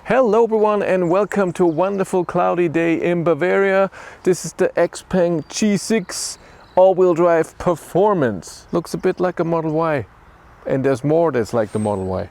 Hello everyone and welcome to a wonderful cloudy day in Bavaria. This is the XPeng G6 all-wheel drive Performance. Looks a bit like a Model Y, and there's more that's like the Model Y.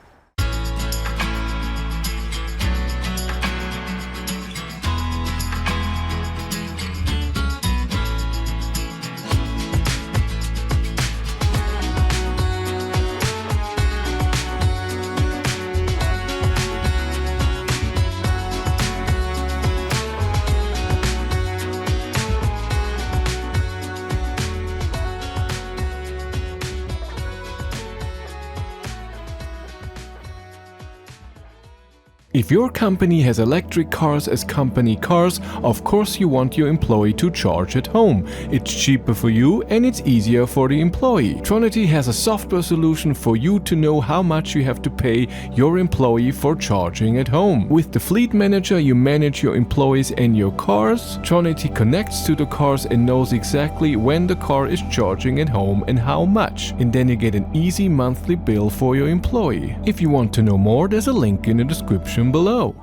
If your company has electric cars as company cars, of course you want your employee to charge at home. It's cheaper for you and it's easier for the employee. Tronity has a software solution for you to know how much you have to pay your employee for charging at home. With the Fleet Manager you manage your employees and your cars. Tronity connects to the cars and knows exactly when the car is charging at home and how much. And then you get an easy monthly bill for your employee. If you want to know more, there's a link in the description below.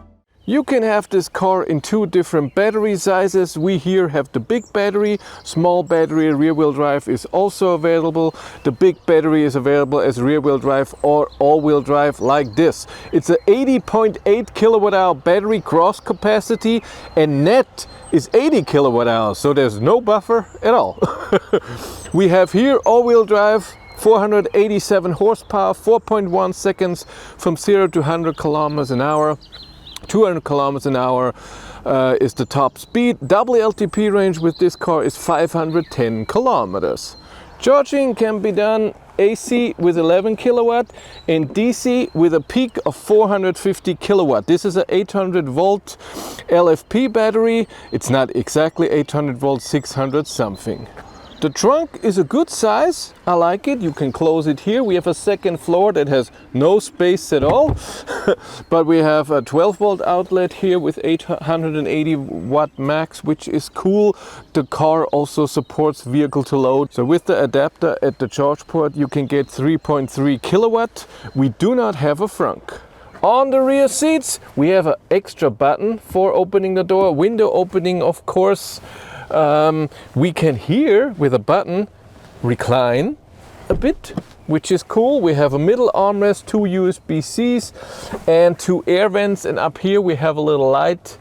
You can have this car in two different battery sizes. We here have the big battery, small battery, rear-wheel drive is also available. The big battery is available as rear-wheel drive or all-wheel drive like this. It's a 80.8 kilowatt-hour battery gross capacity and net is 80 kilowatt-hours, so there's no buffer at all. We have here all-wheel drive, 487 horsepower, 4.1 seconds from 0 to 100 kilometers an hour. 200 kilometers an hour is the top speed. WLTP range with this car is 510 kilometers. Charging can be done AC with 11 kilowatt and DC with a peak of 450 kilowatt. This is an 800 volt LFP battery. It's not exactly 800 volts, 600 something. The trunk is a good size, I like it. You can close it here. We have a second floor that has no space at all, but we have a 12 volt outlet here with 880 watt max, which is cool. The car also supports vehicle to load. So with the adapter at the charge port, you can get 3.3 kilowatt. We do not have a frunk. On the rear seats, we have an extra button for opening the door, window opening, of course. We can here with a button recline a bit, which is cool. We have a middle armrest, two USB-Cs and two air vents, and up here we have a little light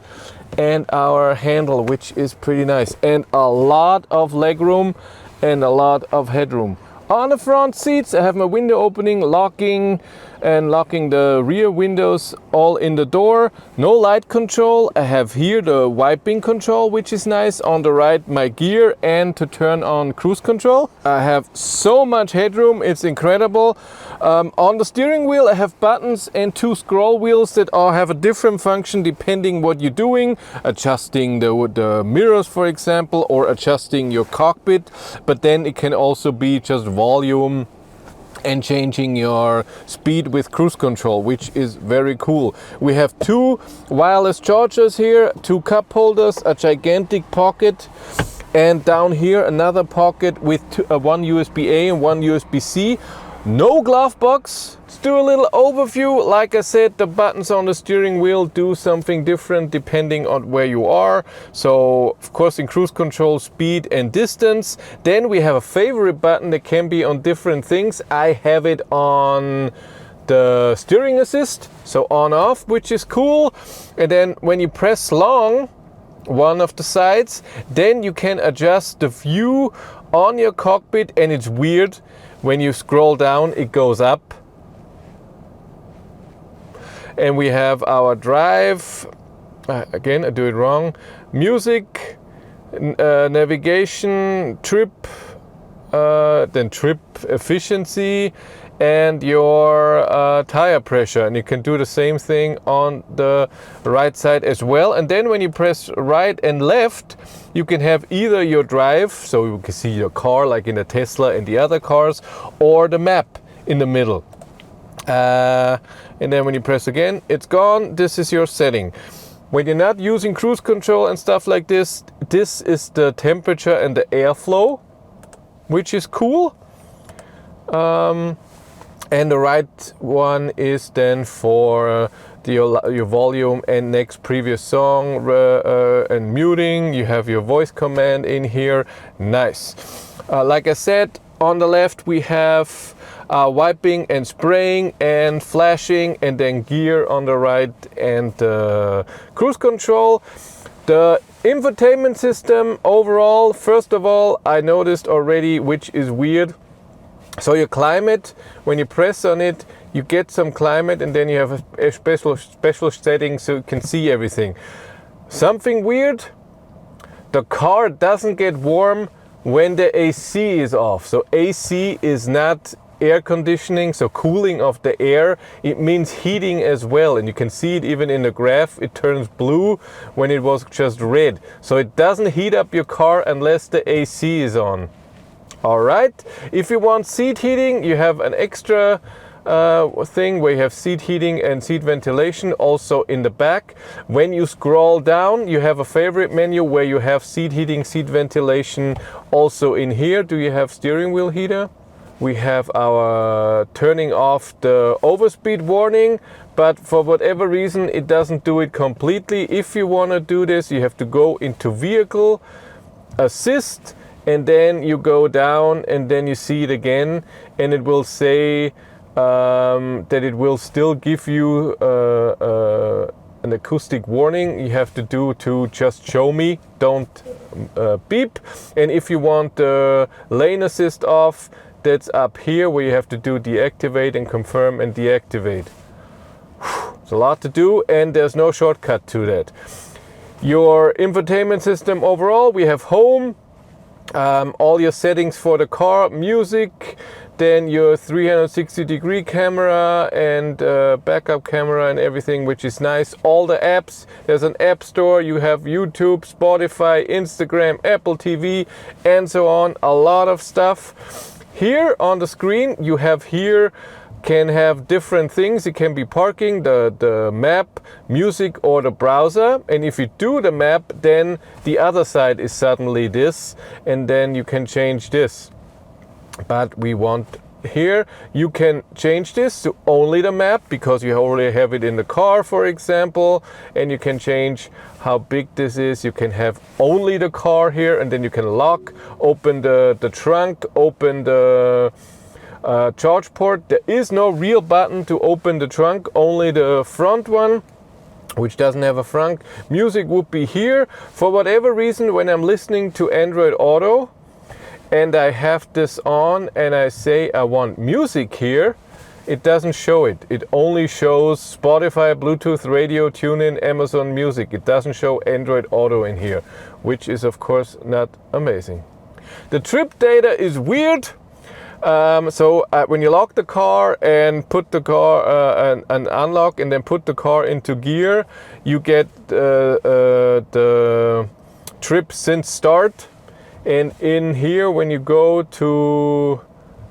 and our handle, which is pretty nice, and a lot of legroom and a lot of headroom. On the front seats I have my window opening, locking the rear windows all in the door. No light control. I have here the wiping control, which is nice. On the right my gear and to turn on cruise control. I have so much headroom, it's incredible. On the steering wheel I have buttons and two scroll wheels that all have a different function depending what you're doing. Adjusting the mirrors, for example, or adjusting your cockpit. But then it can also be just volume and changing your speed with cruise control, which is very cool. We have two wireless chargers here, two cup holders, a gigantic pocket, and down here another pocket with one USB-A and one USB-C. No glove box. Let's do a little overview. Like I said, the buttons on the steering wheel do something different depending on where you are. So of course in cruise control, speed and distance. Then we have a favorite button that can be on different things. I have it on the steering assist, so on off, which is cool. And then when you press long one of the sides, then you can adjust the view on your cockpit, and it's weird. When you scroll down, it goes up. And we have our drive, again I do it wrong, music, navigation, trip, then trip efficiency, and your tire pressure. And you can do the same thing on the right side as well. And then when you press right and left, you can have either your drive, so you can see your car like in the Tesla and the other cars, or the map in the middle. And then when you press again, it's gone. This is your setting. When you're not using cruise control and stuff like this, this is the temperature and the airflow, which is cool. And the right one is then for your volume and next previous song and muting. You have your voice command in here. Nice. Like I said, on the left we have wiping and spraying and flashing, and then gear on the right and cruise control. The infotainment system overall, first of all, I noticed already, which is weird. So your climate, when you press on it, you get some climate, and then you have a special setting so you can see everything. Something weird, the car doesn't get warm when the AC is off. So AC is not air conditioning, so cooling of the air, it means heating as well, and you can see it even in the graph. It turns blue when it was just red, so it doesn't heat up your car unless the AC is on. All right, if you want seat heating, you have an extra thing where you have seat heating and seat ventilation also in the back. When you scroll down, you have a favorite menu where you have seat heating, seat ventilation also in here. Do you have steering wheel heater? We have our turning off the overspeed warning, but for whatever reason it doesn't do it completely. If you want to do this, you have to go into vehicle assist, and then you go down, and then you see it again, and it will say that it will still give you an acoustic warning. You have to do to just show me, don't beep. And if you want the lane assist off, that's up here where you have to do deactivate and confirm and deactivate. It's a lot to do, and there's no shortcut to that. Your infotainment system overall, we have home, all your settings for the car, music, then your 360-degree camera and backup camera and everything, which is nice. All the apps, there's an app store, you have YouTube, Spotify, Instagram, Apple TV, and so on. A lot of stuff. Here on the screen, you have here, can have different things. It can be parking, the map, music, or the browser. And if you do the map, then the other side is suddenly this, and then you can change this. But we want here, you can change this to only the map because you already have it in the car, for example, and you can change how big this is. You can have only the car here, and then you can lock, open the trunk, open the charge port. There is no real button to open the trunk, only the front one, which doesn't have a front. Music would be here. For whatever reason, when I'm listening to Android Auto and I have this on and I say I want music here, it doesn't show it. It only shows Spotify, Bluetooth, radio, TuneIn, Amazon Music. It doesn't show Android Auto in here, which is of course not amazing. The trip data is weird. When you lock the car and put the car and unlock and then put the car into gear, you get the trip since start. And in here, when you go to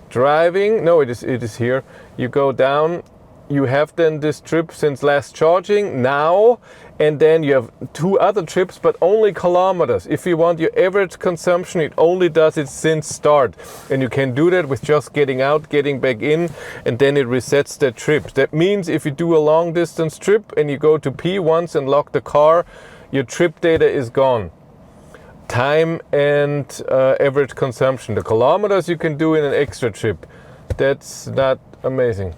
driving, no, it is here. You go down, you have then this trip since last charging now, and then you have 2 other trips, but only kilometers. If you want your average consumption, it only does it since start. And you can do that with just getting out, getting back in, and then it resets the trip. That means if you do a long distance trip and you go to P once and lock the car, your trip data is gone. Time and average consumption. The kilometers you can do in an extra trip. That's not amazing.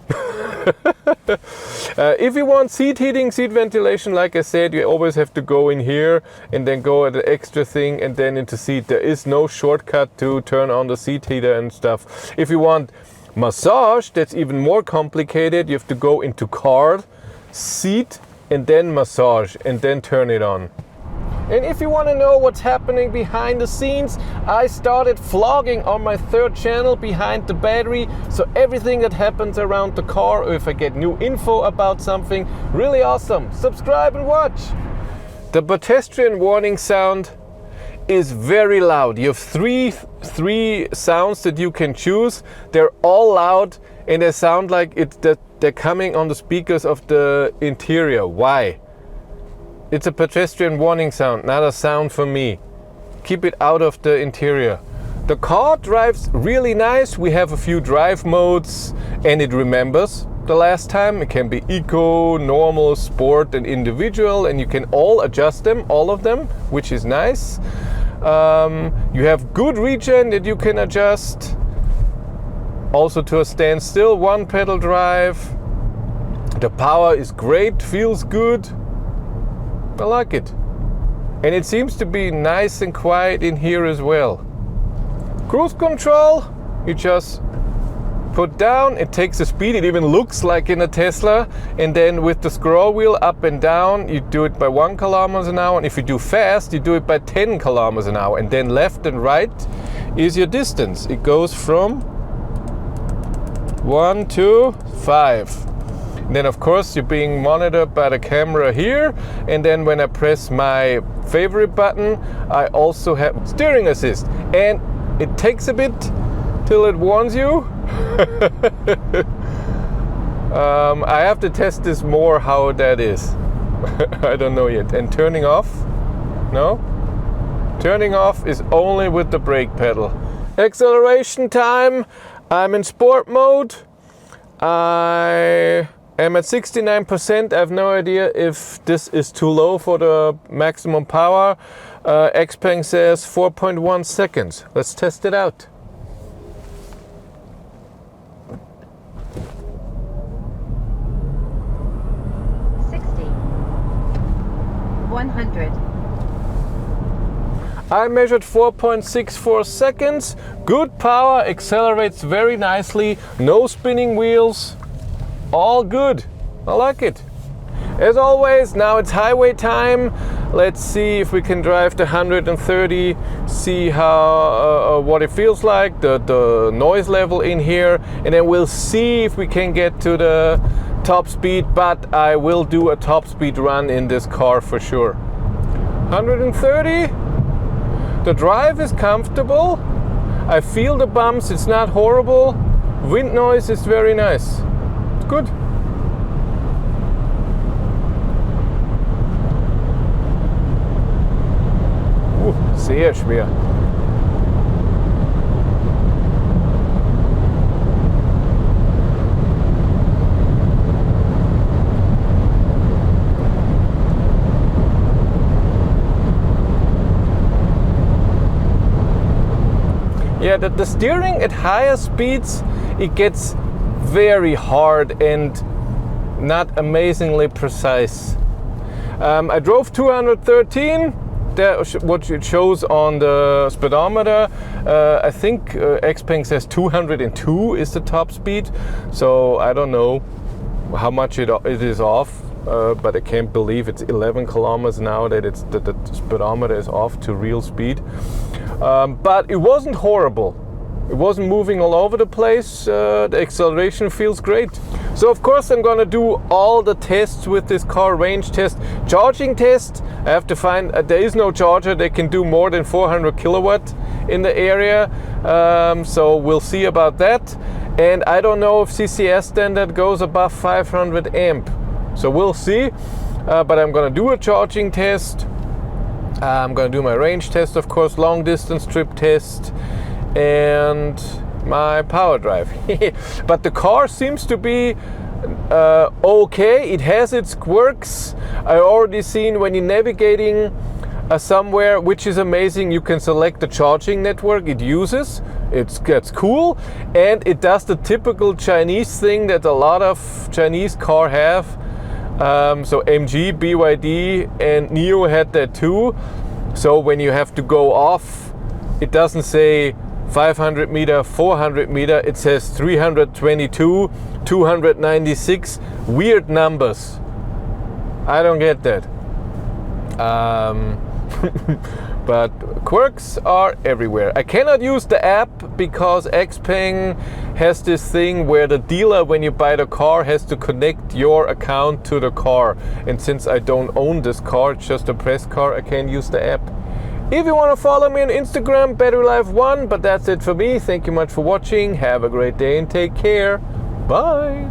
If you want seat heating, seat ventilation, like I said, you always have to go in here and then go at the extra thing and then into seat. There is no shortcut to turn on the seat heater and stuff. If you want massage, that's even more complicated. You have to go into car, seat, and then massage, and then turn it on. And if you want to know what's happening behind the scenes, I started vlogging on my 3rd channel, Behind the Battery. So everything that happens around the car, or if I get new info about something, really awesome. Subscribe and watch. The pedestrian warning sound is very loud. You have three sounds that you can choose. They're all loud and they sound like they're coming on the speakers of the interior. Why? It's a pedestrian warning sound, not a sound for me. Keep it out of the interior. The car drives really nice. We have a few drive modes and it remembers. the last time. It can be eco, normal, sport and individual, and you can all adjust them, all of them, which is nice. You have good regen that you can adjust. Also to a standstill, one pedal drive. The power is great, feels good. I like it. And it seems to be nice and quiet in here as well. Cruise control, you just put down, it takes the speed, it even looks like in a Tesla, and then with the scroll wheel up and down, you do it by 1 kilometers an hour, and if you do fast, you do it by 10 kilometers an hour, and then left and right is your distance. It goes from 1 to 5. And then of course you're being monitored by the camera here, and then when I press my favorite button, I also have steering assist, and it takes a bit till it warns you. I have to test this more how that is. I don't know yet. And turning off? No? Turning off is only with the brake pedal. Acceleration time, I'm in sport mode. I am at 69%. I have no idea if this is too low for the maximum power. XPeng says 4.1 seconds. Let's test it out. 100. I measured 4.64 seconds. Good power, accelerates very nicely. No spinning wheels. All good. I like it. As always, now it's highway time. Let's see if we can drive the 130, see how what it feels like, the noise level in here, and then we'll see if we can get to the top speed, but I will do a top speed run in this car for sure. 130. The drive is comfortable. I feel the bumps, it's not horrible. Wind noise is very nice. It's good. Sehr schwer. Yeah, the steering at higher speeds, it gets very hard and not amazingly precise. I drove 213. What it shows on the speedometer. I think XPeng says 202 is the top speed, so I don't know how much it is off, but I can't believe it's 11 kilometers now that the speedometer is off to real speed. But it wasn't horrible. It wasn't moving all over the place. The acceleration feels great. So of course I'm gonna do all the tests with this car, range test, charging test. I have to find, there is no charger that can do more than 400 kilowatt in the area. So we'll see about that. And I don't know if CCS standard goes above 500 amp. So we'll see, but I'm gonna do a charging test. I'm gonna do my range test, of course, long distance trip test, and my power drive. But the car seems to be okay. It has its quirks. I already seen when you're navigating somewhere, which is amazing, you can select the charging network it uses. It's cool, and it does the typical Chinese thing that a lot of Chinese car have. So MG, BYD and NIO had that too. So when you have to go off, it doesn't say 500 meter, 400 meter, it says 322, 296, weird numbers. I don't get that. But quirks are everywhere. I cannot use the app because XPeng has this thing where the dealer, when you buy the car, has to connect your account to the car. And since I don't own this car, it's just a press car, I can't use the app. If you want to follow me on Instagram, BatteryLife1, but that's it for me. Thank you much for watching. Have a great day and take care. Bye.